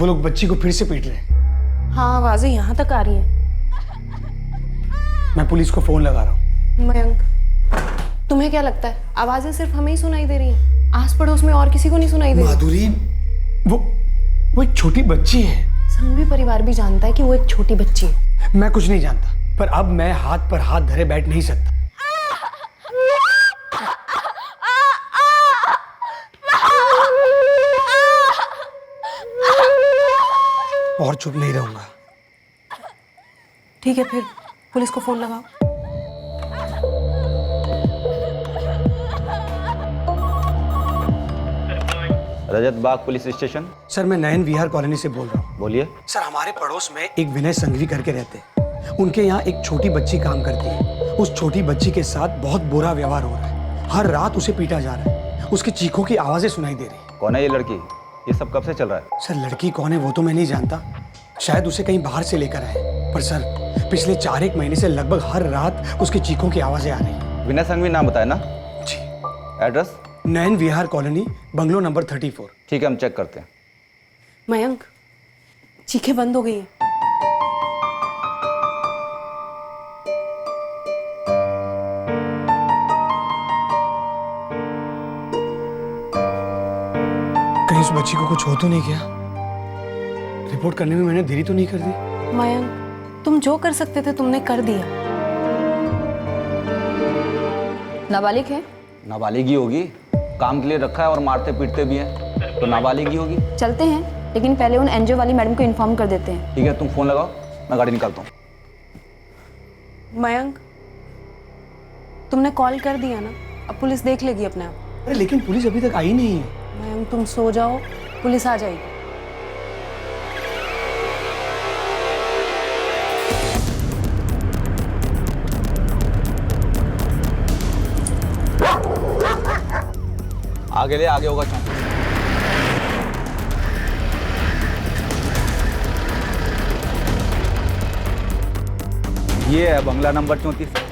वो लोग बच्ची को फिर से पीट रहे हैं। हाँ, आवाजें यहाँ तक आ रही हैं। मैं पुलिस को फोन लगा रहा हूँ। मयंक, तुम्हें क्या लगता है आवाजें सिर्फ हमें ही सुनाई दे रही हैं? आस पड़ोस में और किसी को नहीं सुनाई दे रही? माधुरी, वो एक छोटी बच्ची है। संघवी परिवार भी जानता है कि वो एक छोटी बच्ची है। मैं कुछ नहीं जानता, पर अब मैं हाथ पर हाथ धरे बैठ नहीं सकता। और चुप नहीं रहूंगा। ठीक है, फिर पुलिस को फोन लगाओ। रजत बाग पुलिस स्टेशन। सर, मैं नयन विहार कॉलोनी से बोल रहा हूँ। बोलिए। सर, हमारे पड़ोस में एक विनय संघवी करके रहते हैं। उनके यहाँ एक छोटी बच्ची काम करती है। उस छोटी बच्ची के साथ बहुत बुरा व्यवहार हो रहा है। हर रात उसे पीटा जा रहा है। उसकी चीखों की आवाजें सुनाई दे रही। कौन है ये लड़की? ये सब कब से चल रहा है? सर, लड़की कौन है वो तो मैं नहीं जानता। शायद उसे कहीं बाहर से लेकर आए। पर सर, पिछले 4-1 महीने से लगभग हर रात उसकी चीखों की आवाजें आ रही हैं। विनय संघवी नाम बताया ना? जी। एड्रेस? नयन विहार कॉलोनी, बंगलो नंबर 34। ठीक है, हम चेक करते हैं। मयंक, चीखें बंद हो गई हैं। कहीं उस बच्ची को कुछ हो तो नहीं गया? रिपोर्ट करने में मैंने देरी तो नहीं कर दी? मयंक, तुम जो कर सकते थे तुमने कर दिया। नाबालिग है? नाबालिग ही होगी। काम के लिए रखा है और मारते पीटते भी हैं, तो नाबालिग ही होगी। चलते हैं, लेकिन पहले उन एनजीओ वाली मैडम को इन्फॉर्म कर देते हैं। ठीक है, तुम फोन लगाओ, मैं गाड़ी निकालता हूँ। मयंक, तुमने कॉल कर दिया ना, अब पुलिस देख लेगी अपने आप। अरे लेकिन पुलिस अभी तक आई नहीं है। मयंक, तुम सो जाओ, पुलिस आ जाएगी। आगे ले, आगे होगा चौक। ये है बंगला नंबर 34।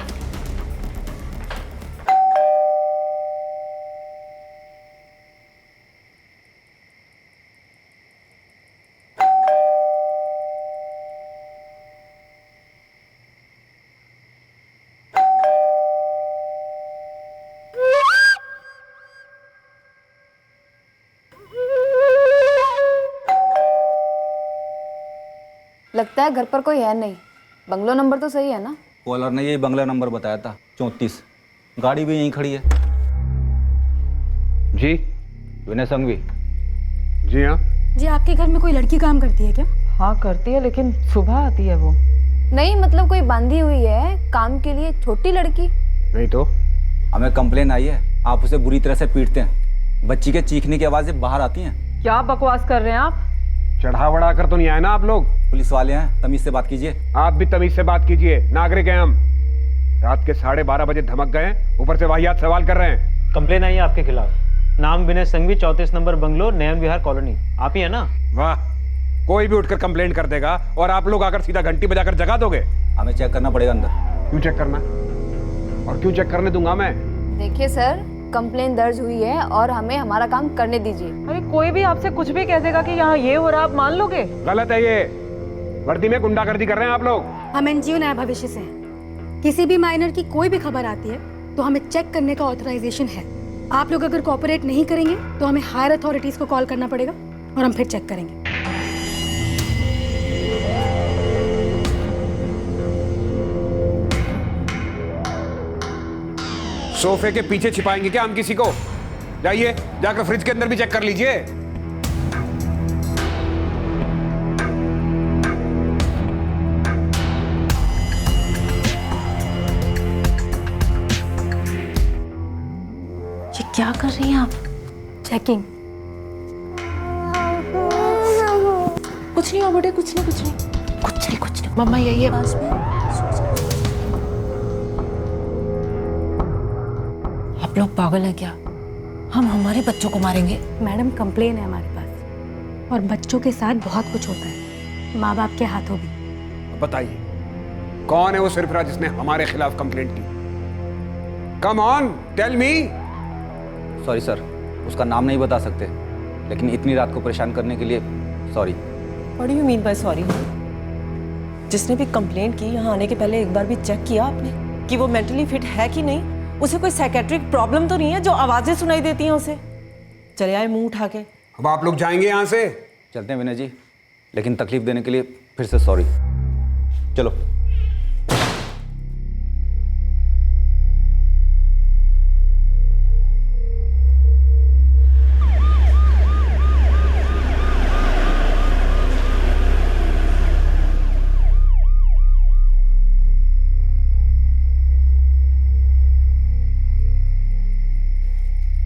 लगता है घर पर कोई है नहीं। बंगलो नंबर तो सही है ना? कॉलर ने यही बंगला नंबर बताया था, 34। गाड़ी भी यहीं खड़ी है। जी। विनय संघवी। जी हाँ। जी, आपके घर में कोई लड़की काम करती है क्या? हाँ करती है, लेकिन सुबह आती है वो। नहीं, मतलब कोई बांधी हुई है काम के लिए, छोटी लड़की। नहीं तो। हमें कंप्लेन आई है, आप उसे बुरी तरह से पीटते हैं। बच्ची के चीखने की आवाजें बाहर आती हैं। क्या बकवास कर रहे हैं आप? चढ़ा बढ़ा कर तो नहीं आए ना आप लोग? पुलिस वाले हैं, तमीज से बात कीजिए। आप भी तमीज से बात कीजिए, नागरिक हैं हम। रात के 12:30 बजे धमक गए, ऊपर से वाहियात सवाल कर रहे हैं। कंप्लेन आई है आपके खिलाफ। नाम विनय संघवी, 34 नंबर बंगलो, नयन विहार कॉलोनी। आप ही है ना? वाह, कोई भी उठकर कंप्लेन कर देगा और आप लोग आकर सीधा घंटी बजाकर जगा दोगे। हमें चेक करना पड़ेगा अंदर। क्यों चेक करना? और क्यों चेक करने दूंगा मैं? देखिए सर, कंप्लेन दर्ज हुई है और हमें हमारा काम करने दीजिए। अरे कोई भी आपसे कुछ भी कह देगा कि यहाँ ये हो रहा, आप मान लोगे? गलत है ये। वर्दी में गुंडागर्दी कर रहे हैं आप लोग। हम एनजीओ नया भविष्य से हैं। किसी भी माइनर की कोई भी खबर आती है तो हमें चेक करने का ऑथराइजेशन है। आप लोग अगर कोऑपरेट नहीं करेंगे तो हमें हायर अथॉरिटीज को कॉल करना पड़ेगा और हम फिर चेक करेंगे। सोफे के पीछे छिपाएंगे क्या हम किसी को? जाइए, जाकर फ्रिज के अंदर भी चेक कर लीजिए। ये क्या कर रही हैं आप? चेकिंग। कुछ नहीं हो बेटे, कुछ नहीं, कुछ नहीं, कुछ नहीं, कुछ नहीं। मम्मा यही है पास में। आप लोग पागल हैं क्या? हम हमारे बच्चों को मारेंगे? मैडम, कंप्लेन है हमारे पास और बच्चों के साथ बहुत कुछ होता है, माँ बाप के हाथों भी। बताइए, कौन है वो सरफराज जिसने हमारे खिलाफ कंप्लेंट की? Come on, tell me. Sorry sir, उसका नाम नहीं बता सकते, लेकिन इतनी रात को परेशान करने के लिए sorry. What do you mean by sorry? जिसने भी कंप्लेंट की यहाँ आने के पहले एक बार भी चेक किया आपने कि वो मेंटली फिट है कि नहीं? उसे कोई साइकेट्रिक प्रॉब्लम तो नहीं है जो आवाजें सुनाई देती हैं उसे? चले आए मुंह उठा के। अब आप लोग जाएंगे यहाँ से? चलते हैं विनय जी, लेकिन तकलीफ देने के लिए फिर से सॉरी। चलो।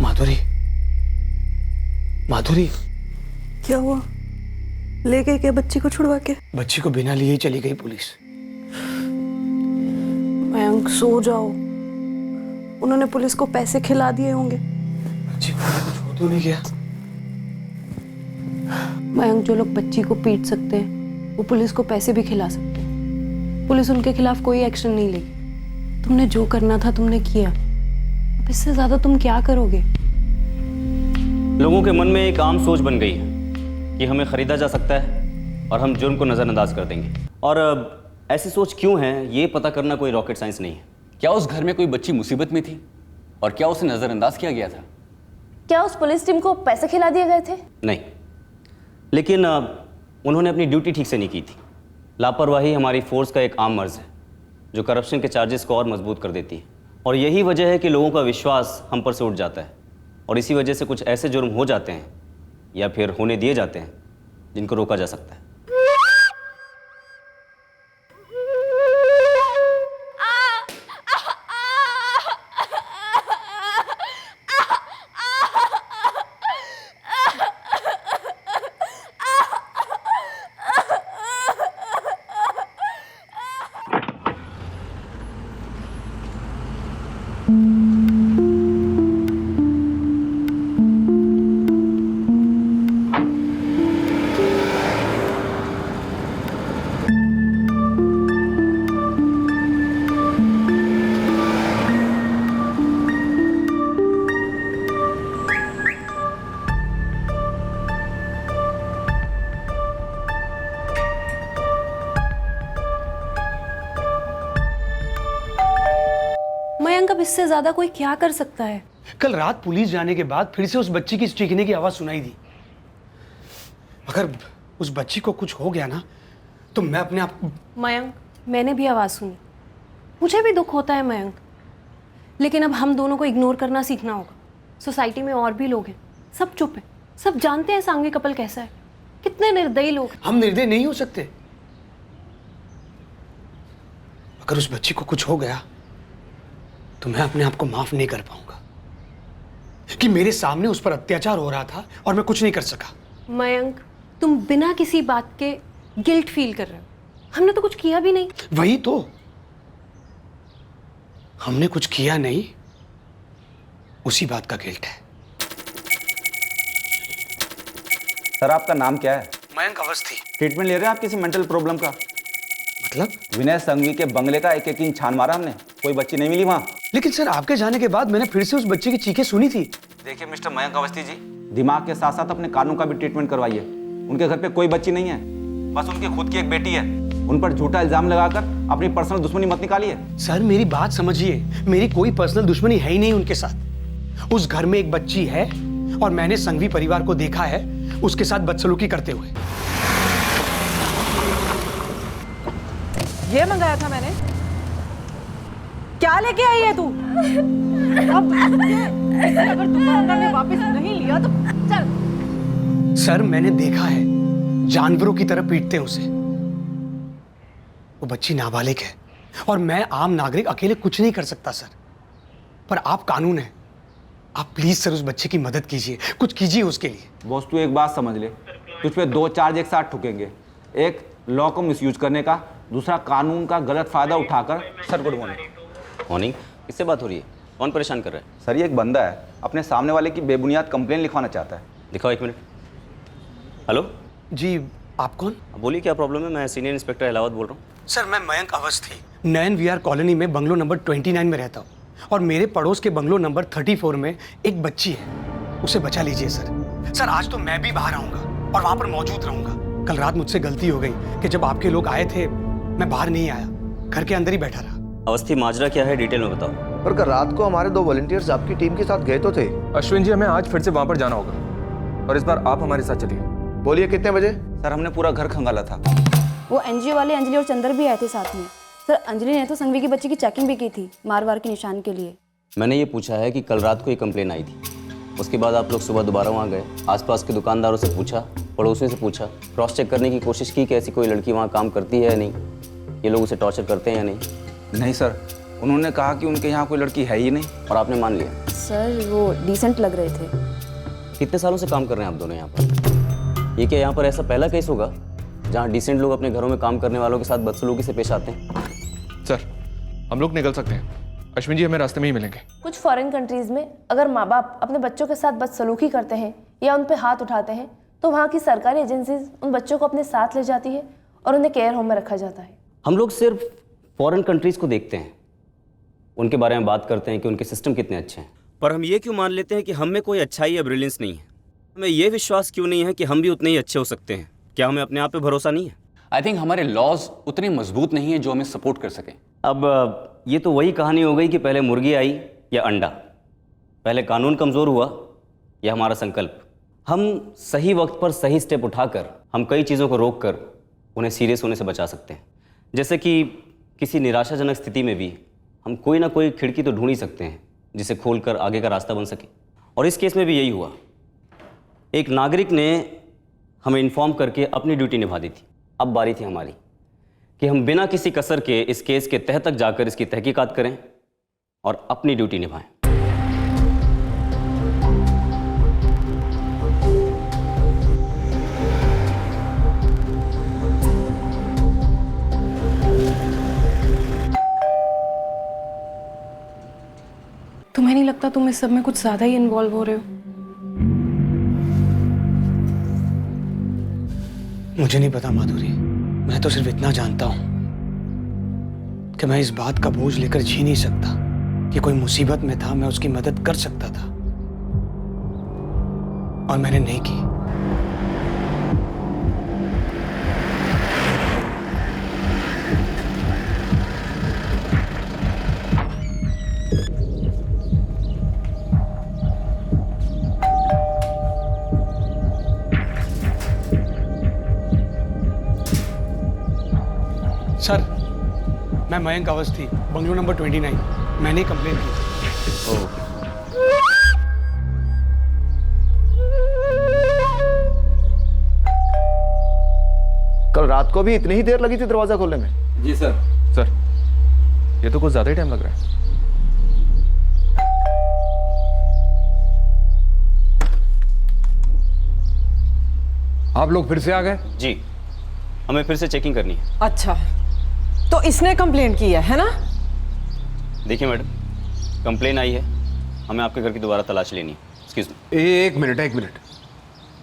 माधुरी, माधुरी, क्या हुआ? ले गए क्या बच्ची को छुड़वा के? बच्ची को बिना लिए ही चली गई पुलिस। मयंक सो जाओ, उन्होंने पुलिस को पैसे खिला दिए होंगे। बच्ची को कुछ हो तो नहीं गया? मयंक, जो लोग बच्ची को पीट सकते हैं वो पुलिस को पैसे भी खिला सकते हैं। पुलिस उनके खिलाफ कोई एक्शन नहीं लेगी। तुमने जो करना था तुमने किया, अब इससे ज्यादा तुम क्या करोगे? लोगों के मन में एक आम सोच बन गई है कि हमें खरीदा जा सकता है और हम जुर्म को नज़रअंदाज कर देंगे। और ऐसी सोच क्यों है ये पता करना कोई रॉकेट साइंस नहीं है। क्या उस घर में कोई बच्ची मुसीबत में थी और क्या उसे नज़रअंदाज किया गया था? क्या उस पुलिस टीम को पैसे खिला दिए गए थे? नहीं, लेकिन उन्होंने अपनी ड्यूटी ठीक से नहीं की थी। लापरवाही हमारी फोर्स का एक आम मर्ज है जो करप्शन के चार्जेस को और मजबूत कर देती है। और यही वजह है कि लोगों का विश्वास हम पर से उठ जाता है और इसी वजह से कुछ ऐसे जुर्म हो जाते हैं या फिर होने दिए जाते हैं जिनको रोका जा सकता है। मयंक, अब इससे ज्यादा कोई क्या कर सकता है? कल रात पुलिस जाने के बाद फिर से उस बच्ची की चीखने की आवाज सुनाई दी। अगर उस बच्ची को कुछ हो गया ना तो मैं अपने आप। मयंक, मैंने भी आवाज सुनी, मुझे भी दुख होता है मयंक, लेकिन अब हम दोनों को इग्नोर करना सीखना होगा। सोसाइटी में और भी लोग हैं, सब चुप हैं, सब जानते हैं सांघिक कपल कैसा है। कितने निर्दयी लोग हैं। हम निर्दयी नहीं हो सकते। अगर उस बच्ची को कुछ हो गया तो मैं अपने आप को माफ नहीं कर पाऊंगा कि मेरे सामने उस पर अत्याचार हो रहा था और मैं कुछ नहीं कर सका। मयंक, तुम बिना किसी बात के गिल्ट फील कर रहे हो। हमने तो कुछ किया भी नहीं। वही तो, हमने कुछ किया नहीं, उसी बात का गिल्ट है। सर आपका नाम क्या है? मयंक अवस्थी। ट्रीटमेंट ले रहे हैं आप किसी मेंटल प्रॉब्लम का? मतलब? विनय संघवी के बंगले का एक एक इंच छान मारा हमने, कोई बच्ची नहीं मिली वहां। लेकिन सर, आपके जाने के बाद मैंने फिर से उस बच्चे की चीखें सुनी थी। देखिए मिस्टर मयंक अवस्थी जी, दिमाग के साथ साथ अपने कानों का भी ट्रीटमेंट करवाइए। उनके घर पे कोई बच्ची नहीं है, बस उनकी खुद की एक बेटी है। उन पर झूठा इल्जाम लगाकर अपनी पर्सनल दुश्मनी मत निकालिए। सर मेरी बात समझिए, मेरी कोई पर्सनल दुश्मनी है ही नहीं उनके साथ। उस घर में एक बच्ची है और मैंने संघवी परिवार को देखा है उसके साथ बदसलूकी करते हुए। ये मंगाया था मैंने। क्या लेके आई है तू? अब अगर दुकानदार ने वापस नहीं लिया तो चल। सर मैंने देखा है, जानवरों की तरह पीटते हैं उसे। वो बच्ची नाबालिग है और मैं आम नागरिक अकेले कुछ नहीं कर सकता सर। पर आप कानून है, आप प्लीज सर उस बच्चे की मदद कीजिए, कुछ कीजिए उसके लिए। बॉस तू एक बात समझ ले, तुझ पे 2 चार्ज एक साथ ठुकेंगे। एक लॉ को मिसयूज करने का, दूसरा कानून का गलत फायदा उठाकर। Sir good morning. मॉर्निंग, किससे बात हो रही है? कौन परेशान कर रहा है? सर ये एक बंदा है, अपने सामने वाले की बेबुनियाद कंप्लेन लिखवाना चाहता है। दिखाओ 1 मिनट। हेलो जी, आप कौन? बोलिए क्या प्रॉब्लम है? मैं सीनियर इंस्पेक्टर इलाहाबाद बोल रहा हूँ। सर मैं मयंक अवस्थी, नयन विहार कॉलोनी में बंगलो नंबर 29 में रहता हूँ और मेरे पड़ोस के बंगलो नंबर 34 में एक बच्ची है, उसे बचा लीजिए सर। सर आज तो मैं भी बाहर आऊंगा और वहां पर मौजूद रहूंगा। कल रात मुझसे गलती हो गई कि जब आपके लोग आए थे मैं बाहर नहीं आया, घर के अंदर ही बैठा रहा। अवस्थी, माजरा क्या है, डिटेल में बताओ। पर कल रात को हमारे 2 वॉलंटियर्स आपकी टीम के साथ गए तो थे। अश्विन जी, हमें आज फिर से वहां पर जाना होगा और इस बार आप हमारे साथ चलिए। बोलिए कितने बजे? सर हमने पूरा घर खंगाला था। वो एनजीओ वाले अंजलि और चंदर भी आए थे साथ में। सर अंजलि ने तो संघवी की बच्ची की चेकिंग भी की थी मारवार के निशान के लिए। मैंने ये पूछा है कि कल रात को ये कंप्लेन आई थी, उसके बाद आप लोग सुबह दोबारा वहाँ गए, आसपास के दुकानदारों से पूछा, पड़ोसियों से पूछा, क्रॉस चेक करने की कोशिश की कि ऐसी कोई लड़की वहाँ काम करती है या नहीं, ये लोग उसे टॉर्चर करते हैं या नहीं? नहीं सर, उन्होंने कहा कि उनके यहाँ कोई लड़की है ही नहीं। और आपने मान लिया? सर वो डिसेंट लग रहे थे। कितने सालों से काम कर रहे हैं आप दोनों यहाँ पर? ये क्या यहाँ पर ऐसा पहला केस होगा जहाँ डिसेंट लोग अपने घरों में काम करने वालों के साथ बदसलूकी से पेश आते हैं? सर हम लोग निकल सकते हैं, अश्विन जी हमें रास्ते में ही मिलेंगे। कुछ फॉरेन कंट्रीज में अगर माँ बाप अपने बच्चों के साथ बदसलूकी करते हैं या उन पर हाथ उठाते हैं तो वहाँ की सरकारी एजेंसीज उन बच्चों को अपने साथ ले जाती है और उन्हें केयर होम में रखा जाता है। हम लोग सिर्फ फॉरेन कंट्रीज को देखते हैं, उनके बारे में बात करते हैं कि उनके सिस्टम कितने अच्छे हैं, पर हम ये क्यों मान लेते हैं कि हम में कोई अच्छाई या ब्रिलियंस नहीं है? हमें ये विश्वास क्यों नहीं है कि हम भी उतने ही अच्छे हो सकते हैं? क्या हमें अपने आप पे भरोसा नहीं है? आई थिंक हमारे लॉज उतने मजबूत नहीं है जो हमें सपोर्ट कर सके। अब ये तो वही कहानी हो गई कि पहले मुर्गी आई या अंडा, पहले कानून कमज़ोर हुआ या हमारा संकल्प। हम सही वक्त पर सही स्टेप उठाकर हम कई चीज़ों को रोक कर उन्हें सीरियस होने से बचा सकते हैं। जैसे कि किसी निराशाजनक स्थिति में भी हम कोई ना कोई खिड़की तो ढूंढ ही सकते हैं जिसे खोलकर आगे का रास्ता बन सके। और इस केस में भी यही हुआ। एक नागरिक ने हमें इन्फॉर्म करके अपनी ड्यूटी निभा दी थी। अब बारी थी हमारी कि हम बिना किसी कसर के इस केस के तह तक जाकर इसकी तहकीकात करें और अपनी ड्यूटी निभाएं। तुम्हें नहीं लगता तुम इस सब में कुछ ज्यादा ही इन्वॉल्व हो रहे हो? मुझे नहीं पता माधुरी, मैं तो सिर्फ इतना जानता हूं कि मैं इस बात का बोझ लेकर जी नहीं सकता कि कोई मुसीबत में था, मैं उसकी मदद कर सकता था और मैंने नहीं की। सर, मैं मयंक अवस्थी, बंगलो नंबर 29, मैंने कंप्लेन की। कल रात को भी इतनी ही देर लगी थी दरवाजा खोलने में? जी सर। सर ये तो कुछ ज्यादा ही टाइम लग रहा है। आप लोग फिर से आ गए? जी, हमें फिर से चेकिंग करनी है। अच्छा, तो इसने कंप्लेंट की है ना? देखिए मैडम, कंप्लेन आई है, हमें आपके घर की दोबारा तलाश लेनी है। Excuse me. एक मिनट,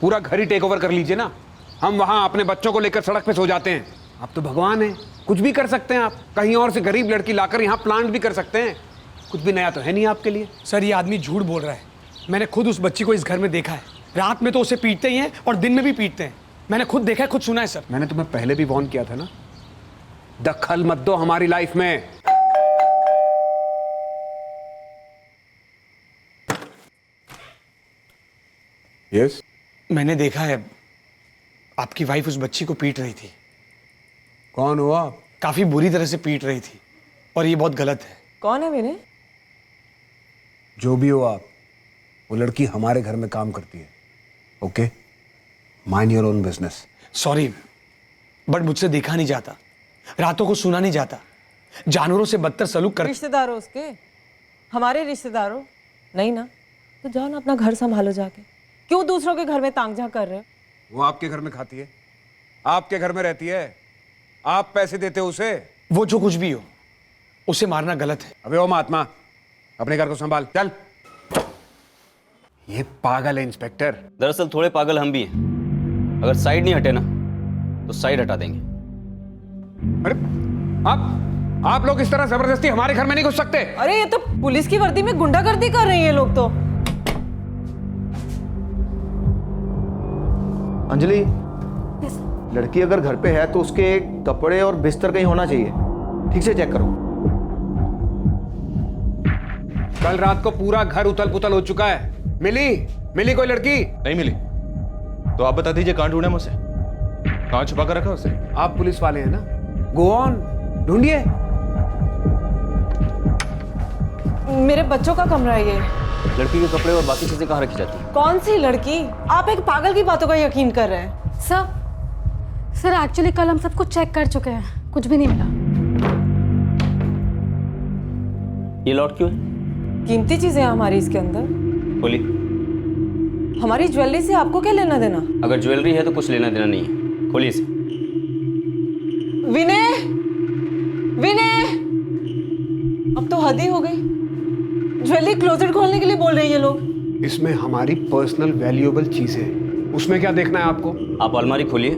पूरा घर ही टेक ओवर कर लीजिए ना। हम वहां अपने बच्चों को लेकर सड़क पे सो जाते हैं, आप तो भगवान हैं, कुछ भी कर सकते हैं आप। कहीं और से गरीब लड़की लाकर यहाँ प्लांट भी कर सकते हैं। कुछ भी नया तो है नहीं आपके लिए। सर, ये आदमी झूठ बोल रहा है। मैंने खुद उस बच्ची को इस घर में देखा है। रात में तो उसे पीटते ही हैं और दिन में भी पीटते हैं। मैंने खुद देखा है, खुद सुना है सर। मैंने तुम्हें पहले भी वार्न किया था ना, दखल मत दो हमारी लाइफ में। यस, मैंने देखा है आपकी वाइफ उस बच्ची को पीट रही थी। कौन हुआ? काफी बुरी तरह से पीट रही थी और ये बहुत गलत है। कौन है विनय? जो भी हो आप, वो लड़की हमारे घर में काम करती है। Okay, mind your own business. Sorry, but मुझसे देखा नहीं जाता, रातों को सुना नहीं जाता, जानवरों से बदतर सलूक कर। रिश्तेदार हो उसके? हमारे रिश्तेदार हो? नहीं ना, तो जाओ ना अपना घर संभालो जाके। क्यों दूसरों के घर में तांग झांक कर रहे हो? वो आपके घर में खाती है, आपके घर में रहती है, आप पैसे देते हो उसे। वो जो कुछ भी हो, उसे मारना गलत है। अबे ओ महात्मा, अपने घर को संभाल, चल। ये पागल है इंस्पेक्टर। दरअसल थोड़े पागल हम भी हैं। अगर साइड नहीं हटे ना तो साइड हटा देंगे। अरे आप लोग इस तरह जबरदस्ती हमारे घर में नहीं घुस सकते। अरे ये तो पुलिस की वर्दी में गुंडागर्दी कर रही है लोग तो। अंजलि, लड़की अगर घर पे है तो उसके कपड़े और बिस्तर कहीं होना चाहिए। ठीक से चेक करो। कल रात को पूरा घर उथल पुथल हो चुका है। मिली कोई लड़की? नहीं मिली। तो आप बता दीजिए कहाँ ढूंढे मुझसे, कहाँ छुपा कर रखा उसे? आप पुलिस वाले हैं ना, गो ऑन, ढूंढिए। मेरे बच्चों का कमरा है ये। लड़की के कपड़े और बाकी चीजें कहाँ रखी जाती हैं? कौन सी लड़की? आप एक पागल की बातों का यकीन कर रहे हैं। सर एक्चुअली कल हम सब कुछ चेक कर चुके हैं, कुछ भी नहीं मिला। ये लॉट क्यों है? कीमती चीजें हैं हमारी इसके अंदर। खोली। हमारी ज्वेलरी से आपको क्या लेना देना? अगर ज्वेलरी है तो कुछ लेना देना नहीं है। खोलिए इसे। विनय, अब तो हद ही हो गई। ज्वेलरी क्लोजेट खोलने के लिए बोल रहे हैं ये लोग। इसमें हमारी पर्सनल वैल्यूएबल चीजें हैं, उसमें क्या देखना है आपको? आप अलमारी खोलिए।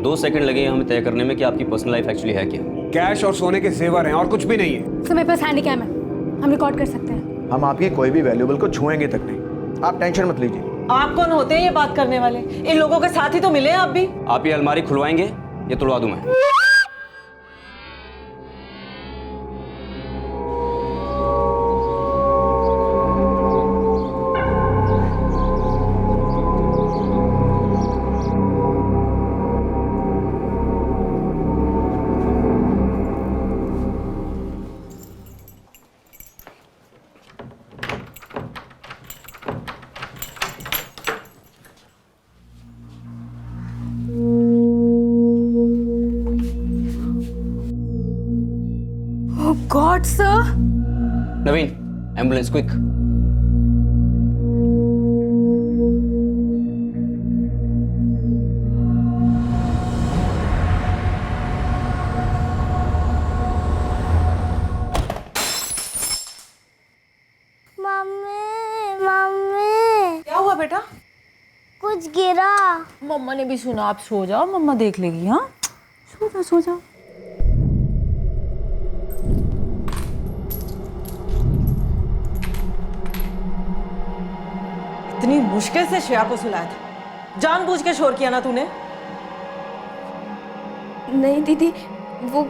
2 सेकंड लगे हमें तय करने में कि आपकी पर्सनल लाइफ एक्चुअली है क्या। कैश और सोने के जेवर हैं और कुछ भी नहीं है। सर मेरे पास हैंडी कैम है, हम रिकॉर्ड कर सकते हैं। हम आपकी कोई भी वैल्यूएबल को छुएंगे तक नहीं, आप टेंशन मत लीजिए। आप कौन होते हैं ये बात करने वाले? इन लोगों के साथ ही तो मिले हैं आप भी। आप ये अलमारी खुलवाएंगे या तोड़वा दूं मैं? God sir. Naveen, ambulance quick. Mummy क्या हुआ बेटा? कुछ गिरा। मम्मा ने भी सुना। आप सो जाओ, मम्मा देख लेगी। हाँ, सो जाओ। इतनी मुश्किल से श्रेया को सुलाया था, जानबूझ के शोर किया ना तूने? नहीं दीदी, वो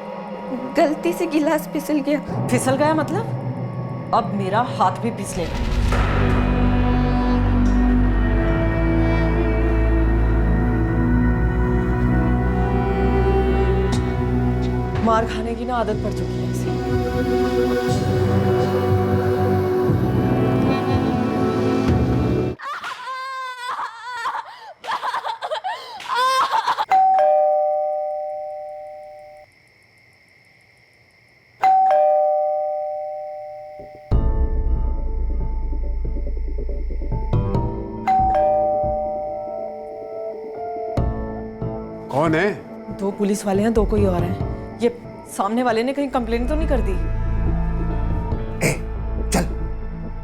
गलती से गिलास फिसल गया। फिसल गया मतलब? अब मेरा हाथ भी फिसलेगा। मार खाने की ना आदत पड़ चुकी है इसे। कौन है? 2 पुलिस वाले हैं, 2 कोई और हैं। ये सामने वाले ने कहीं कंप्लेंट तो नहीं कर दी? चल,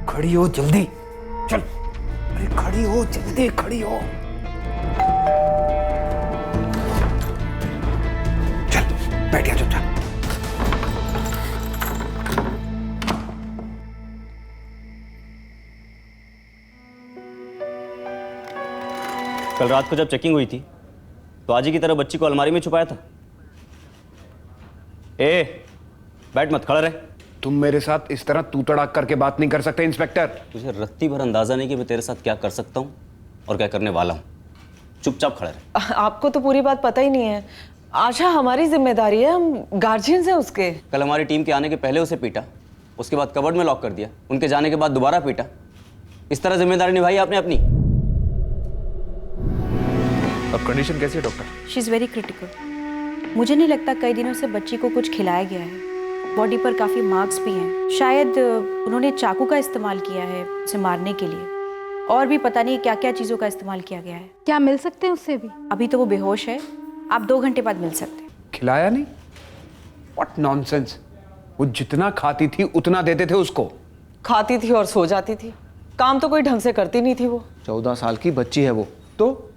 खड़ी हो जल्दी, चल। अरे खड़ी हो जल्दी, खड़ी हो। चल, बैठ जा चुपचाप। कल रात को जब चेकिंग हुई थी तो आज ही की तरह बच्ची को अलमारी में छुपाया था। बैठ मत, खड़ा रहे। तुम मेरे साथ इस तरह तू तड़ाक करके बात नहीं कर सकते इंस्पेक्टर। तुझे रत्ती भर अंदाजा नहीं कि मैं तेरे साथ क्या कर सकता हूँ और क्या करने वाला हूँ। चुपचाप खड़ा रहे। आपको तो पूरी बात पता ही नहीं है। आशा हमारी जिम्मेदारी है, हम गार्जियंस हैं उसके। कल हमारी टीम के आने के पहले उसे पीटा, उसके बाद कबर्ड में लॉक कर दिया, उनके जाने के बाद दोबारा पीटा। इस तरह जिम्मेदारी निभाई आपने अपनी। अब कंडीशन कैसी है doctor? She is very critical. मुझे नहीं लगता कई दिनों से बच्ची को कुछ खिलाया गया है। बॉडी पर काफ़ी मार्क्स भी हैं। शायद उन्होंने चाकू का इस्तेमाल किया है उसे मारने के लिए, और भी पता नहीं क्या क्या चीज़ों का इस्तेमाल किया गया है। क्या मिल सकते हैं उससे भी? अभी तो वो बेहोश है, आप 2 घंटे बाद मिल सकते हैं। खिलाया नहीं? What nonsense. वो जितना खाती थी उतना देते थे उसको। खाती थी और सो जाती थी, काम तो कोई ढंग से करती नहीं थी वो। 14 साल की बच्ची है वो। तो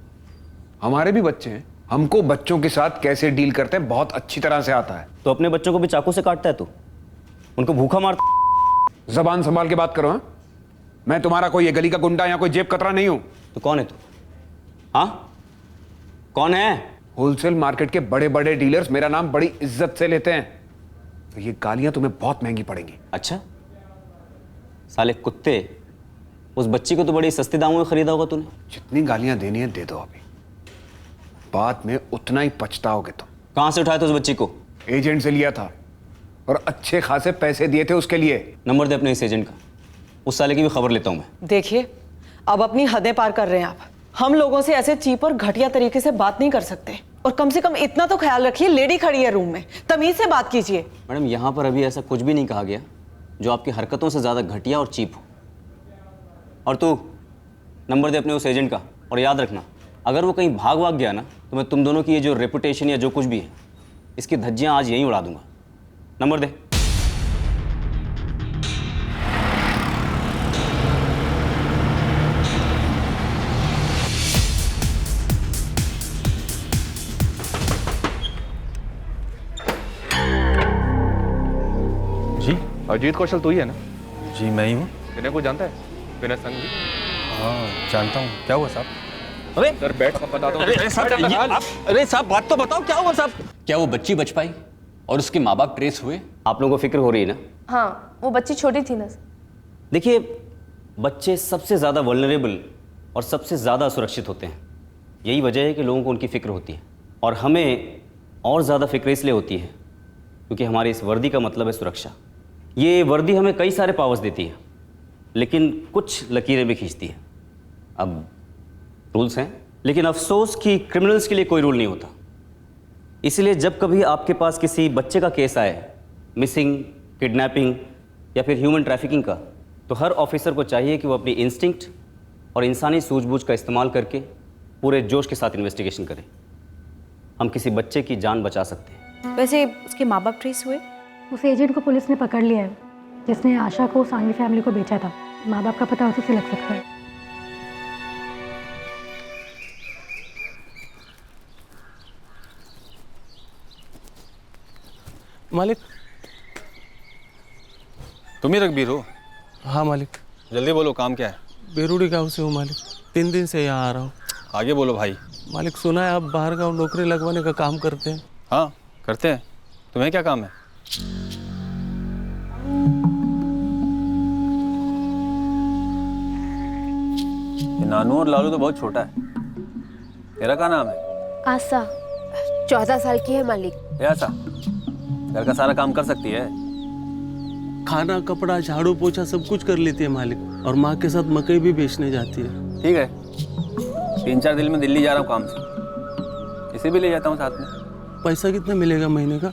हमारे भी बच्चे हैं, हमको बच्चों के साथ कैसे डील करते हैं बहुत अच्छी तरह से आता है। तो अपने बच्चों को भी चाकू से काटता है तू, उनको भूखा मारता। जबान संभाल के बात करो। हाँ, मैं तुम्हारा कोई ये गली का गुंडा या कोई जेब कतरा नहीं हूं। तो कौन है तू? हाँ, कौन है? होलसेल मार्केट के बड़े बड़े डीलर्स मेरा नाम बड़ी इज्जत से लेते हैं, तो ये गालियां तुम्हें बहुत महंगी पड़ेंगी। अच्छा, साले कुत्ते, उस बच्ची को तो बड़ी सस्ते दामों में खरीदा होगा तूने। जितनी गालियां देनी है दे दो अभी, बाद में उतना ही पछताओगे तुम। कहां से उठाया था उस बच्ची को? एजेंट से लिया था और अच्छे खासे पैसे दिए थे उसके लिए। नंबर दे अपने इस एजेंट का, उस साले की भी खबर लेता हूं मैं। देखिए, अब अपनी हदें पार कर रहे हैं आप। हम लोगों से ऐसे चीप और घटिया तरीके से बात नहीं कर सकते, और कम से कम इतना तो ख्याल रखिए, लेडी खड़ी है रूम में, तमीज से बात कीजिए। मैडम, यहाँ पर अभी ऐसा कुछ भी नहीं कहा गया जो आपकी हरकतों से ज़्यादा घटिया और चीप हो। और तू नंबर दे अपने उस एजेंट का, और याद रखना, अगर वो कहीं भाग गया ना, तो मैं तुम दोनों की ये जो रेपुटेशन या जो कुछ भी है, इसकी धज्जियाँ आज यहीं उड़ा दूंगा। नंबर दे। जी अजीत कौशल तू ही है ना? जी मैं ही हूँ। विनय को जानता है? विनय संघवी? हाँ जानता हूँ। क्या हुआ साहब? अरे सर बैठ, सब बताता हूँ। अरे साहब, बात तो बताओ, क्या हुआ साहब? क्या वो बच्ची बच पाई और उसके माँ बाप ट्रेस हुए? आप लोगों को फिक्र हो रही है ना? हाँ, वो बच्ची छोटी थी ना। देखिए, बच्चे सबसे ज़्यादा वल्नरेबल और सबसे ज़्यादा असुरक्षित होते हैं। यही वजह है कि लोगों को उनकी फ़िक्र होती है, और हमें और ज़्यादा फिक्र इसलिए होती है क्योंकि हमारी इस वर्दी का मतलब है सुरक्षा। ये वर्दी हमें कई सारे पावर्स देती है, लेकिन कुछ लकीरें भी खींचती है। अब रूल्स हैं, लेकिन अफसोस कि क्रिमिनल्स के लिए कोई रूल नहीं होता। इसलिए जब कभी आपके पास किसी बच्चे का केस आए, मिसिंग, किडनैपिंग या फिर ह्यूमन ट्रैफिकिंग का, तो हर ऑफिसर को चाहिए कि वो अपनी इंस्टिंक्ट और इंसानी सूझबूझ का इस्तेमाल करके पूरे जोश के साथ इन्वेस्टिगेशन करें। हम किसी बच्चे की जान बचा सकते हैं। वैसे उसके माँ बाप ट्रेस हुए? उस एजेंट को पुलिस ने पकड़ लिया है जिसने आशा को सांघवी फैमिली को बेचा था। माँ बाप का पता उसी से लग सकता है। मालिक। तुम ही रघबीर हो? हाँ मालिक। जल्दी बोलो, काम क्या है? बेरुड़ी गाँव से हूँ मालिक, 3 दिन से यहाँ आ रहा हूँ। आगे बोलो भाई। मालिक सुना है आप बाहर गाँव नौकरी लगवाने का काम करते हैं? हाँ करते हैं। तुम्हें क्या काम है? नानू और लालू तो बहुत छोटा है। तेरा क्या नाम है? आशा 14 साल की है मालिक। ये आशा घर का सारा काम कर सकती है? खाना, कपड़ा, झाड़ू, पोछा सब कुछ कर लेती है मालिक, और माँ के साथ मकई भी बेचने जाती है। ठीक है, 3-4 दिन में दिल्ली जा रहा हूँ काम से, इसे भी ले जाता हूँ साथ में। पैसा कितना मिलेगा महीने का?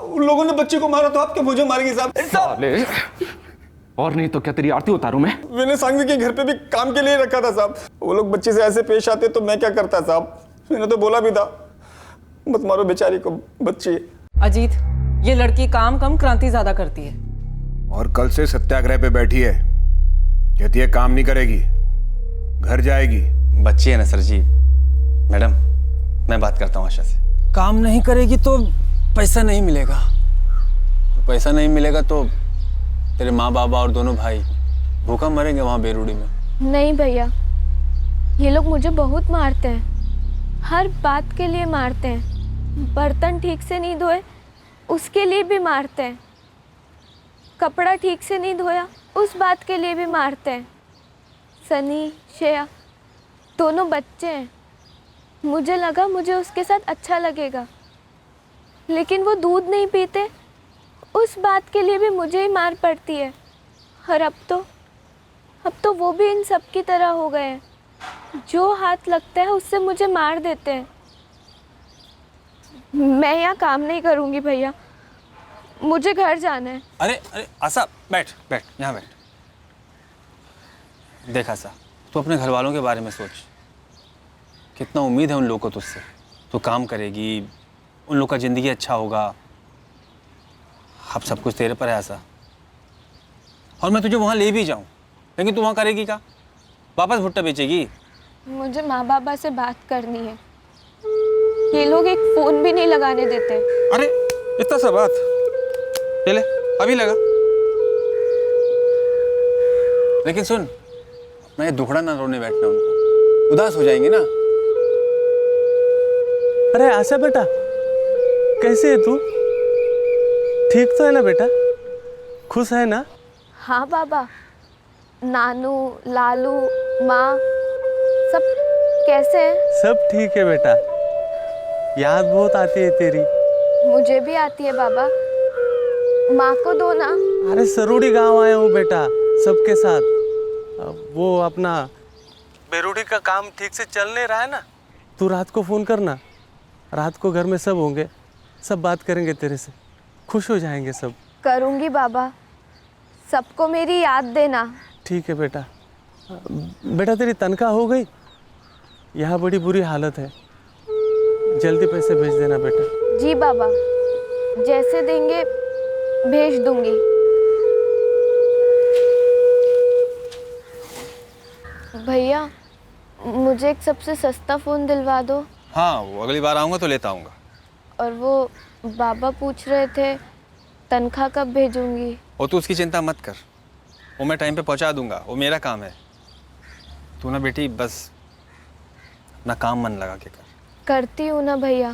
उन लोगों ने बच्चे को मारा तो आपके मुझे मारेंगे साहब। और नहीं तो क्या तेरी आरती उतारूं मैं? मैंने सांघवी के घर पे भी काम के लिए रखा था साहब। वो लोग बच्चे से ऐसे पेश आते तो मैं क्या करता साहब? मैंने तो बोला भी था मत मारो बेचारी को, बच्ची है। अजीत, ये लड़की काम कम क्रांति ज्यादा करती है। और कल से सत्याग्रह पे बैठी है, कहती है काम नहीं करेगी, घर जाएगी। बच्ची है ना सर जी। मैडम मैं बात करता हूँ आशा से। काम नहीं करेगी तो पैसा नहीं मिलेगा। तो पैसा नहीं मिलेगा तो तेरे माँ बाबा और दोनों भाई भूखा मरेंगे वहाँ बेरुड़ी में। नहीं भैया, ये लोग मुझे बहुत मारते हैं, हर बात के लिए मारते हैं। बर्तन ठीक से नहीं धोए उसके लिए भी मारते हैं, कपड़ा ठीक से नहीं धोया उस बात के लिए भी मारते हैं। सनी, श्रेया दोनों बच्चे हैं। मुझे लगा मुझे उसके साथ अच्छा लगेगा, लेकिन वो दूध नहीं पीते उस बात के लिए भी मुझे ही मार पड़ती है। और अब तो वो भी इन सब की तरह हो गए हैं, जो हाथ लगता है उससे मुझे मार देते हैं। मैं यहाँ काम नहीं करूँगी भैया, मुझे घर जाना है। अरे अरे आशा बैठ बैठ, यहाँ बैठ। देख आशा, तू अपने घर वालों के बारे में सोच। कितना उम्मीद है उन लोगों को तुझसे। तू काम करेगी, उन लोग का ज़िंदगी अच्छा होगा। अब सब कुछ तेरे पर है आशा। और मैं तुझे वहाँ ले भी जाऊँ, लेकिन तू वहाँ करेगी क्या? वापस भुट्टा बेचेगी? मुझे माँ बाबा से बात करनी है, ये लोग एक फ़ोन भी नहीं लगाने देते। अरे इतना सा बात, चले अभी लगा। लेकिन सुन, मैं दुखड़ा ना रोने बैठना, उनको उदास हो जाएंगे ना। अरे आशा बेटा, कैसे है तू? ठीक तो है ना बेटा? खुश है ना? हाँ बाबा, नानू, लालू, माँ सब कैसे हैं? सब ठीक है बेटा। याद बहुत आती है तेरी। मुझे भी आती है बाबा, माँ को दो ना। अरे सरूड़ी गांव आया हूँ बेटा सबके साथ। वो अपना बेरूडी का काम ठीक से चल नहीं रहा है ना, तू रात को फ़ोन करना। रात को घर में सब होंगे, सब बात करेंगे तेरे से, खुश हो जाएंगे सब। करूँगी बाबा, सबको मेरी याद देना। ठीक है बेटा। बेटा तेरी तनख्वाह हो गई? यहाँ बड़ी बुरी हालत है, जल्दी पैसे भेज देना बेटा। जी बाबा, जैसे देंगे भेज दूंगी। भैया, मुझे एक सबसे सस्ता फ़ोन दिलवा दो। हाँ, वो अगली बार आऊँगा तो लेता आऊँगा। और वो बाबा पूछ रहे थे तनख्वाह कब भेजूंगी। वो तू उसकी चिंता मत कर, वो मैं टाइम पे पहुँचा दूँगा, वो मेरा काम है। तू ना बेटी बस अपना काम मन लगा के कर। करती हूँ ना भैया,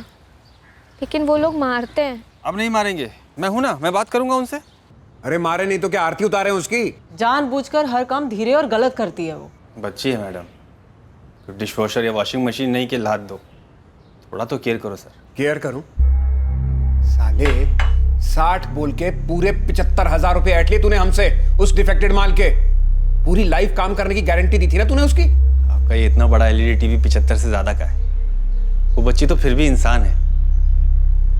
लेकिन वो लोग मारते हैं। अब नहीं मारेंगे, मैं हूँ ना, मैं बात करूँगा उनसे। अरे मारे नहीं तो क्या आरती उतारे उसकी? जानबूझकर हर काम धीरे और गलत करती है वो। बच्ची है मैडम, डिश वॉशर या वॉशिंग मशीन नहीं कि लाद दो, थोड़ा तो केयर करो सर। केयर करूं? साले 60 बोल के पूरे 75,000 रुपए ऐट लिए तूने हमसे उस डिफेक्टेड माल के। पूरी लाइफ काम करने की गारंटी दी थी ना तूने उसकी। आपका ये इतना बड़ा एलईडी टीवी 75 से ज्यादा का है। वो बच्ची तो फिर भी इंसान है।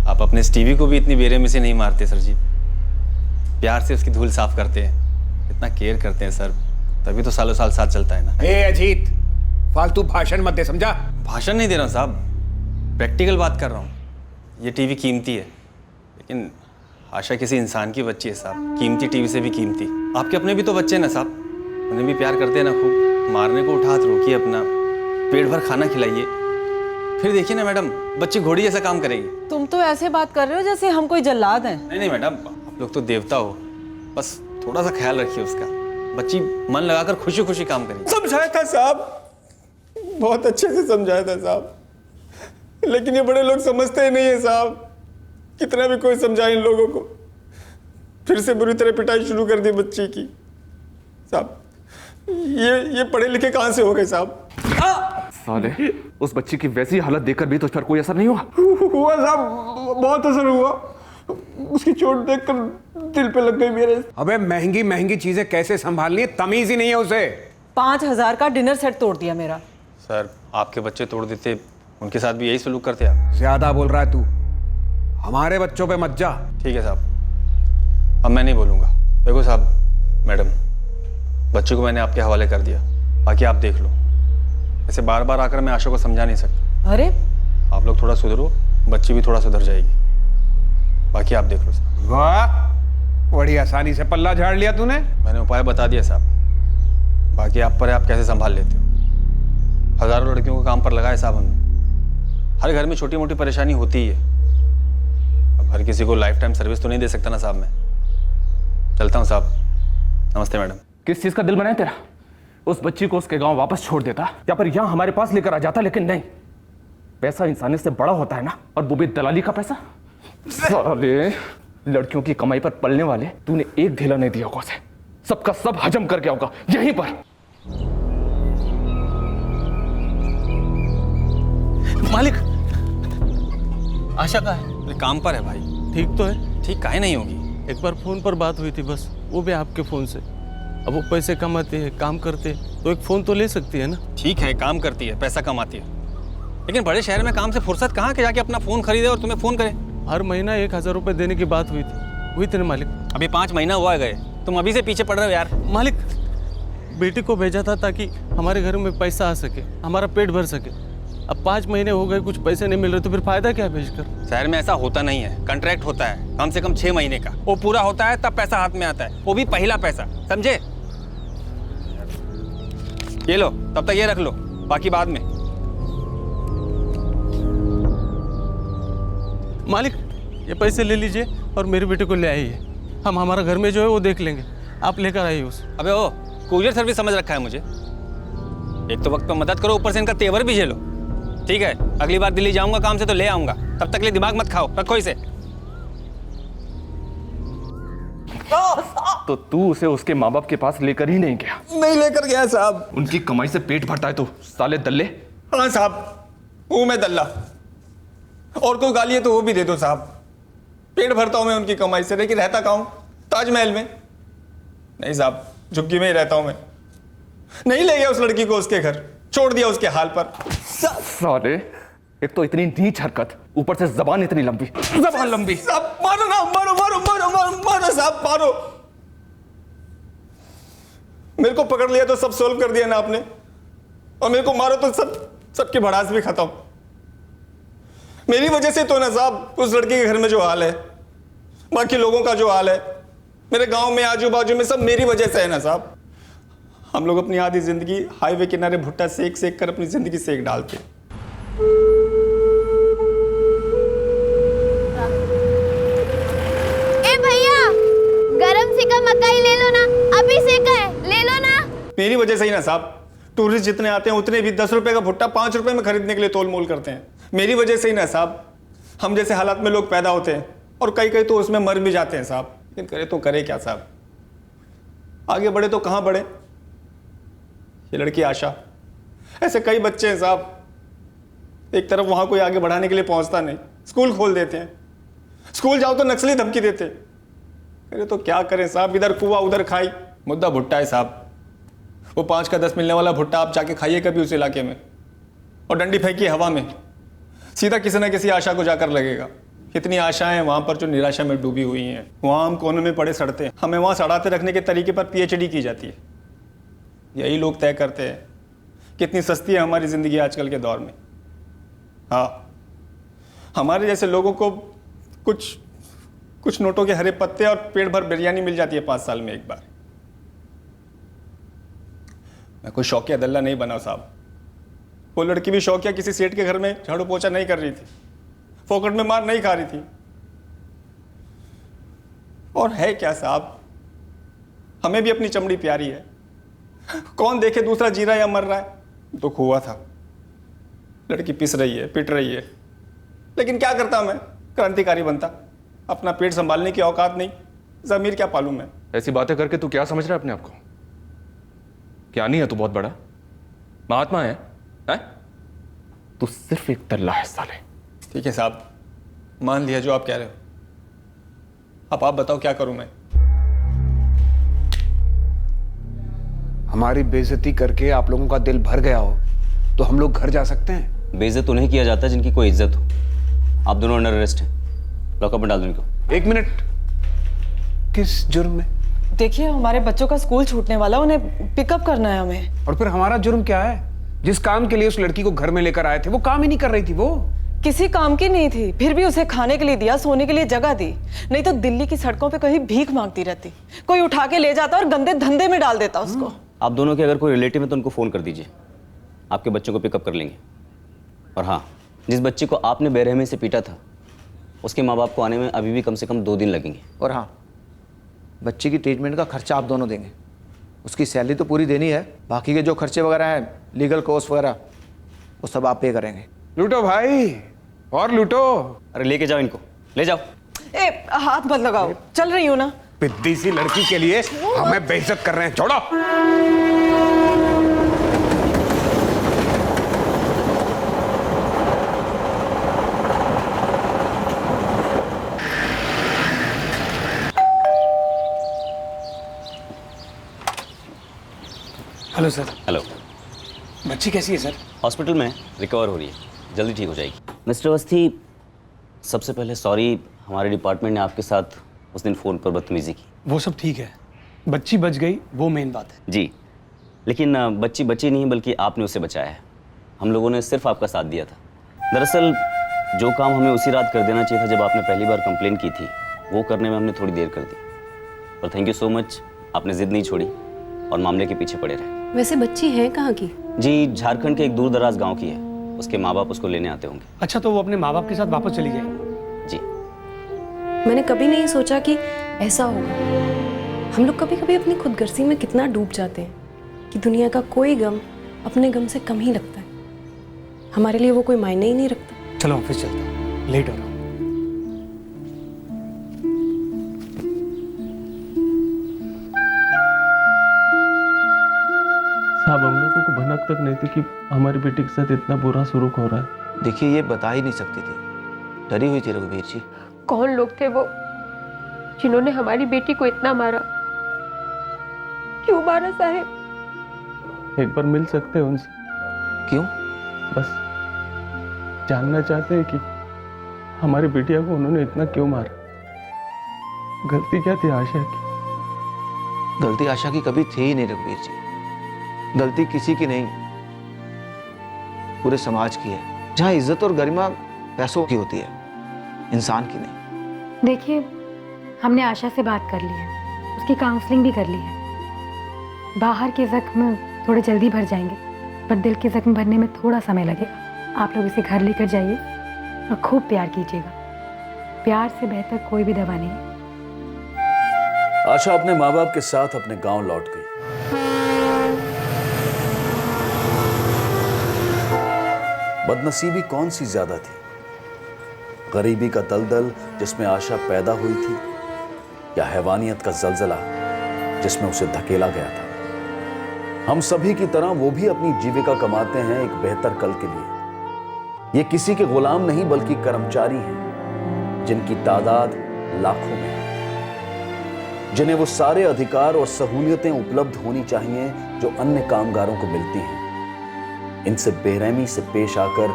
आप अपने इस टीवी को भी इतनी बेरहमी से नहीं मारते सर जी, प्यार से उसकी धूल साफ करते हैं, इतना केयर करते हैं सर, तभी तो सालों साल साथ चलता है ना। ए अजीत, फालतू भाषण मत दे, समझा? भाषण नहीं दे रहा हूँ साहब, प्रैक्टिकल बात कर रहा हूँ। ये टीवी कीमती है, लेकिन आशा किसी इंसान की बच्ची है साहब, कीमती टीवी से भी कीमती। आपके अपने भी तो बच्चे हैं ना साहब, उन्हें भी प्यार करते हैं ना खूब। मारने को उठा हाथ रोकिए अपना, पेट भर खाना खिलाइए, फिर देखिए ना मैडम, बच्ची घोड़ी जैसा काम करेगी। तुम तो ऐसे बात कर रहे हो जैसे हम कोई जल्लाद हैं। नहीं नहीं मैडम, आप लोग तो देवता हो, बस थोड़ा सा ख्याल रखिए उसका। बच्ची मन लगाकर खुशी खुशी काम करेगी। समझाया था साहब, बहुत अच्छे से समझाया था साहब, लेकिन ये बड़े लोग समझते ही नहीं है साहब। कितना भी कोई समझाए इन लोगों को, फिर से बुरी तरह पिटाई शुरू कर दी बच्ची की। साहब ये पढ़े लिखे कहाँ से हो गए साहब? साले, उस बच्ची की वैसी हालत देखकर भी तुझ पर कोई असर नहीं हुआ? हुआ साहब, बहुत असर हुआ। उसकी चोट देखकर दिल पे लग गई मेरे। अबे महंगी महंगी चीजें कैसे संभालनी है, तमीज ही नहीं है उसे। 5,000 का डिनर सेट तोड़ दिया मेरा। सर आपके बच्चे तोड़ देते, उनके साथ भी यही सलूक करते आप। ज्यादा बोल रहा है तू, हमारे बच्चों पे मत जा। ठीक है साहब, अब मैं नहीं बोलूँगा। देखो साहब, मैडम, बच्चे को मैंने आपके हवाले कर दिया, बाकी आप देख लो। ऐसे बार बार आकर मैं आशा को समझा नहीं सकता। अरे आप लोग थोड़ा सुधरो, बच्ची भी थोड़ा सुधर जाएगी, बाकी आप देख लो साहब। वाह, बड़ी आसानी से पल्ला झाड़ लिया तूने। मैंने उपाय बता दिया साहब, बाकी आप पर है, आप कैसे संभाल लेते हो। हजारों लड़कियों को काम पर लगाए साहब हमने। हर घर में छोटी मोटी परेशानी होती ही है, अब हर किसी को लाइफ टाइम सर्विस तो नहीं दे सकता ना साहब। मैं चलता हूँ साहब, नमस्ते मैडम। किस चीज का दिल बनाया तेरा? उस बच्ची को उसके गांव वापस छोड़ देता या फिर यहां हमारे पास लेकर आ जाता, लेकिन नहीं। पैसा इंसानियत से बड़ा होता है ना, और वो भी दलाली का पैसा। साले, लड़कियों की कमाई पर पलने वाले तूने एक ढीला नहीं दिया होगा उसे, सबका सब हजम कर गया होगा यहीं पर। मालिक, आशा का है? अरे काम पर है भाई। ठीक तो है? ठीक काहे नहीं होगी? एक बार फोन पर बात हुई थी बस, वो भी आपके फोन से। अब वो पैसे कमाते हैं, काम करते हैं, तो एक फोन तो ले सकती है ना? ठीक है, काम करती है, पैसा कमाती है, लेकिन बड़े शहर में काम से फुर्सत कहाँ के जाके अपना फोन खरीदे और तुम्हें फोन करे। हर महीना 1,000 रुपए देने की बात हुई थी ना मालिक। अभी 5 महीना हुआ गए, तुम अभी से पीछे पड़ रहे हो यार। मालिक, बेटी को भेजा था ताकि हमारे घर में पैसा आ सके, हमारा पेट भर सके। अब 5 महीने हो गए, कुछ पैसे नहीं मिल रहे, तो फिर फायदा क्या भेजकर? शहर में ऐसा होता नहीं है, कॉन्ट्रैक्ट होता है कम से कम 6 महीने का, वो पूरा होता है तब पैसा हाथ में आता है, वो भी पहला पैसा, समझे? ये लो, तब तक ये रख लो, बाकी बाद में। मालिक, ये पैसे ले लीजिए और मेरे बेटे को ले आइए, हम हमारा घर में जो है वो देख लेंगे, आप लेकर आइए उसे। अबे ओ, कुरियर सर्विस समझ रखा है मुझे? एक तो वक्त पे मदद करो, ऊपर से इनका तेवर भी झेलो। ठीक है, अगली बार दिल्ली जाऊंगा काम से तो ले आऊंगा, तब तक के लिए दिमाग मत खाओ, रखो इसे। तो तू उसे उसके माँ बाप के पास लेकर ही नहीं गया? नहीं लेकर गया साहब। उनकी कमाई से पेट भरता है तो साले दल्ले। हाँ साहब, हूँ मैं दल्ला। और कोई गाली है तो वो भी दे दो साहब। पेट भरता हूँ मैं उनकी कमाई से, लेकिन रहता कहाँ हूँ? ताजमहल में? नहीं साहब, झुग्गी में ही रहता हूँ मैं। नहीं ले गया उस लड़की को उसके घर, छोड़ दिया उसके हाल पर। साले, एक तो इतनी नीच हरकत, ऊपर से जबान इतनी लंबी। जबान लंबी। साहब मारो ना, मारो मारो मारो मारो मारो साहब, मारो। मेरे को पकड़ लिया तो सब सोल्व कर दिया ना आपने, और मेरे को मारो तो सबकी भड़ास भी खत्म। मेरी वजह से तो ना साहब उस लड़के के घर में जो हाल है, बाकी लोगों का जो हाल है, मेरे गांव में आजू बाजू में, सब मेरी वजह से है ना साहब। हम लोग अपनी आधी जिंदगी हाईवे किनारे भुट्टा सेक सेक कर अपनी जिंदगी सेक डालते। ए भैया, गरम सिका मकाई ले लो ना, अभी सेका है, ले लो ना। मेरी वजह से ही ना साहब टूरिस्ट जितने आते हैं उतने भी 10 रुपए का भुट्टा 5 रुपए में खरीदने के लिए तोल मोल करते हैं। मेरी वजह से ही ना साहब हम जैसे हालात में लोग पैदा होते हैं, और कई कई तो उसमें मर भी जाते हैं साहब। लेकिन करे तो करे क्या साहब, आगे बढ़े तो कहाँ बढ़े? ये लड़की आशा, ऐसे कई बच्चे हैं साहब। एक तरफ वहां कोई आगे बढ़ाने के लिए पहुंचता नहीं, स्कूल खोल देते हैं, स्कूल जाओ तो नक्सली धमकी देते। करे तो क्या करें साहब, इधर कुआ उधर खाई। मुद्दा भुट्टा है साहब, वो 5 का 10 मिलने वाला भुट्टा आप जाके खाइए कभी उस इलाके में, और डंडी फेंकी हवा में, सीधा किसी ना किसी आशा को जाकर लगेगा। कितनी आशाएं वहां पर जो निराशा में डूबी हुई हैं, वहां हम कोने में पड़े सड़ते हैं। हमें वहां सड़ाते रखने के तरीके पर PhD की जाती है। यही लोग तय करते हैं कितनी सस्ती है हमारी जिंदगी आजकल के दौर में। हाँ, हमारे जैसे लोगों को कुछ नोटों के हरे पत्ते और पेट भर बिरयानी मिल जाती है 5 साल में एक बार। मैं कोई शौकिया दल्ला नहीं बना साहब। वो लड़की भी शौकिया किसी सेठ के घर में झाड़ू पोछा नहीं कर रही थी, फोकट में मार नहीं खा रही थी। और है क्या साहब, हमें भी अपनी चमड़ी प्यारी है। कौन देखे दूसरा जी रहा है या मर रहा है? दुख हुआ था, लड़की पिस रही है, पिट रही है, लेकिन क्या करता मैं? क्रांतिकारी बनता। अपना पेट संभालने की औकात नहीं, जमीर क्या पालूं मैं? ऐसी बातें करके तू क्या समझ रहा है अपने आप को? क्या नहीं है तू बहुत बड़ा महात्मा है? तू सिर्फ एक दल्ला है साले। ठीक है साहब, मान लिया जो आप कह रहे हो। अब आप बताओ क्या करूं मैं? हमारी बेइज्जती करके आप लोगों का दिल भर गया हो तो हम लोग घर जा सकते हैं। बेइज्जत उन्हें किया जाता है जिनकी कोई इज्जत हो। आप दोनों अंडर अरेस्ट हैं, लॉकअप में डाल दो इनको। 1 मिनट, किस जुर्म में? देखिए, हमारे बच्चों का स्कूल छूटने वाला, उन्हें पिकअप करना है हमें। और फिर हमारा जुर्म क्या है? जिस काम के लिए उस लड़की को घर में लेकर आए थे वो काम ही नहीं कर रही थी। वो किसी काम की नहीं थी, फिर भी उसे खाने के लिए दिया, सोने के लिए जगह दी। नहीं तो दिल्ली की सड़कों पे कहीं भीख मांगती रहती, कोई उठा के ले जाता और गंदे धंधे में डाल देता उसको। आप दोनों के अगर कोई रिलेटिव है तो उनको फ़ोन कर दीजिए, आपके बच्चों को पिकअप कर लेंगे। और हाँ, जिस बच्ची को आपने बेरहमी से पीटा था उसके माँ बाप को आने में अभी भी कम से कम 2 दिन लगेंगे। और हाँ, बच्ची की ट्रीटमेंट का खर्चा आप दोनों देंगे। उसकी सैलरी तो पूरी देनी है, बाकी के जो खर्चे वगैरह हैं, लीगल कोर्स वगैरह, वो सब आप पे करेंगे। लूटो भाई, और लूटो। अरे लेके जाओ इनको, ले जाओ। ए, हाथ मत लगाओ, चल रही हूँ ना। पिद्दी सी लड़की के लिए हमें बेइज्जत कर रहे हैं, छोड़ो। Hello sir. हेलो। बच्ची कैसी है सर? हॉस्पिटल में रिकवर हो रही है, जल्दी ठीक हो जाएगी। मिस्टर अवस्थी, सबसे पहले सॉरी, हमारे डिपार्टमेंट ने आपके साथ उस दिन फ़ोन पर बदतमीजी की। वो सब ठीक है, बच्ची बच गई, वो मेन बात है। जी, लेकिन बच्ची बची नहीं, बल्कि आपने उसे बचाया है। हम लोगों ने सिर्फ आपका साथ दिया था। दरअसल जो काम हमें उसी रात कर देना चाहिए था जब आपने पहली बार कंप्लेन की थी, वो करने में हमने थोड़ी देर कर दी। और थैंक यू सो मच, आपने जिद नहीं छोड़ी और मामले के पीछे पड़े रहे। वैसे बच्ची है कहाँ की? जी, झारखंड के एक दूर दराज गाँव की है। उसके माँ बाप उसको लेने आते होंगे। अच्छा, तो वो अपने माँ बाप के साथ वापस चली जाएगी? जी। मैंने कभी नहीं सोचा कि ऐसा होगा। हम लोग कभी कभी अपनी खुदगर्जी में कितना डूब जाते हैं कि दुनिया का कोई गम अपने गम से कम ही लगता है। हमारे लिए वो कोई मायने ही नहीं रखता। चलो ऑफिस चलते हैं, लेट हो रहा हूँ। साहब हम लोगों को भनक तक नहीं थी कि हमारी बेटी के साथ इतना बुरा सलूक हो रहा है। देखिए ये बता ही नहीं सकती थी, डरी हुई थी रघुवीर जी। कौन लोग थे वो जिन्होंने हमारी बेटी को इतना मारा? क्यों मारा साहब? एक बार मिल सकते हैं उनसे? क्यों? बस जानना चाहते हैं कि हमारी बिटिया को उन्होंने इतना क्यों मारा। गलती क्या थी आशा की? गलती आशा की कभी थी ही नहीं रघुवीर जी। गलती किसी की नहीं, पूरे समाज की है। जहां इज्जत और गरिमा पैसों की होती है, इंसान की नहीं। देखिए हमने आशा से बात कर ली है, उसकी काउंसलिंग भी कर ली है। बाहर के जख्म थोड़े जल्दी भर जाएंगे, पर दिल के जख्म भरने में थोड़ा समय लगेगा। आप लोग इसे घर लेकर जाइए और खूब प्यार कीजिएगा। प्यार से बेहतर कोई भी दवा नहीं है। आशा अपने माँ बाप के साथ अपने गांव लौट गई। बदनसीबी कौन सी ज्यादा थी, गरीबी का दलदल जिसमें आशा पैदा हुई थी, या हैवानियत का जलजला जिसमें उसे धकेला गया था। हम सभी की तरह वो भी अपनी जीविका कमाते हैं एक बेहतर कल के लिए। ये किसी के गुलाम नहीं बल्कि कर्मचारी हैं, जिनकी तादाद लाखों में है, जिन्हें वो सारे अधिकार और सहूलियतें उपलब्ध होनी चाहिए जो अन्य कामगारों को मिलती हैं। इनसे बेरहमी से पेश आकर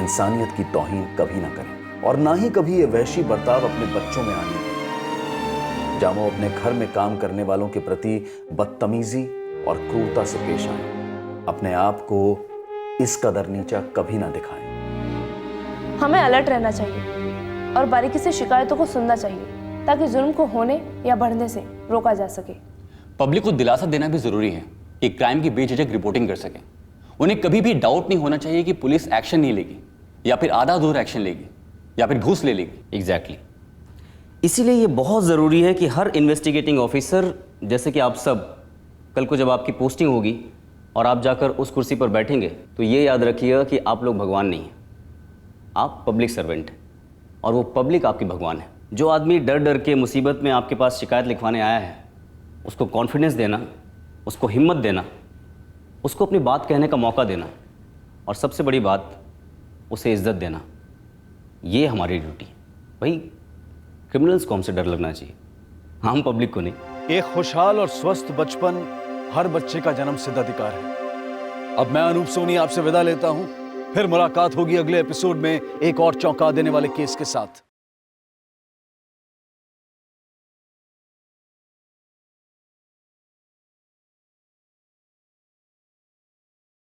इंसानियत की तौहीन कभी ना करें, और ना ही कभी ये वहशी बर्ताव अपने बच्चों में आने दें, जहां वो अपने घर में काम करने वालों के प्रति बदतमीजी और क्रूरता से पेश आए। अपने आप को इस कदर नीचा कभी ना दिखाएं। हमें अलर्ट रहना चाहिए और बारीकी से शिकायतों को सुनना चाहिए, ताकि जुल्म को होने या बढ़ने से रोका जा सके। पब्लिक को दिलासा देना भी जरूरी है कि क्राइम की बेझिझक रिपोर्टिंग कर सकें। उन्हें कभी भी डाउट नहीं होना चाहिए कि पुलिस एक्शन नहीं लेगी, या फिर आधा अधूरा एक्शन लेगी, या फिर घूस ले लेगी। एग्जैक्टली। इसीलिए ये बहुत ज़रूरी है कि हर इन्वेस्टिगेटिंग ऑफिसर, जैसे कि आप सब, कल को जब आपकी पोस्टिंग होगी और आप जाकर उस कुर्सी पर बैठेंगे, तो ये याद रखिएगा कि आप लोग भगवान नहीं हैं, आप पब्लिक सर्वेंट हैं, और वो पब्लिक आपकी भगवान है। जो आदमी डर डर के मुसीबत में आपके पास शिकायत लिखवाने आया है, उसको कॉन्फिडेंस देना, उसको हिम्मत देना, उसको अपनी बात कहने का मौका देना, और सबसे बड़ी बात, उसे इज्जत देना, ये हमारी ड्यूटी है। भाई क्रिमिनल्स को हमसे डर लगना चाहिए, हम पब्लिक को नहीं। एक खुशहाल और स्वस्थ बचपन हर बच्चे का जन्म सिद्ध अधिकार है। अब मैं अनूप सोनी आपसे विदा लेता हूं। फिर मुलाकात होगी अगले एपिसोड में एक और चौंका देने वाले केस के साथ।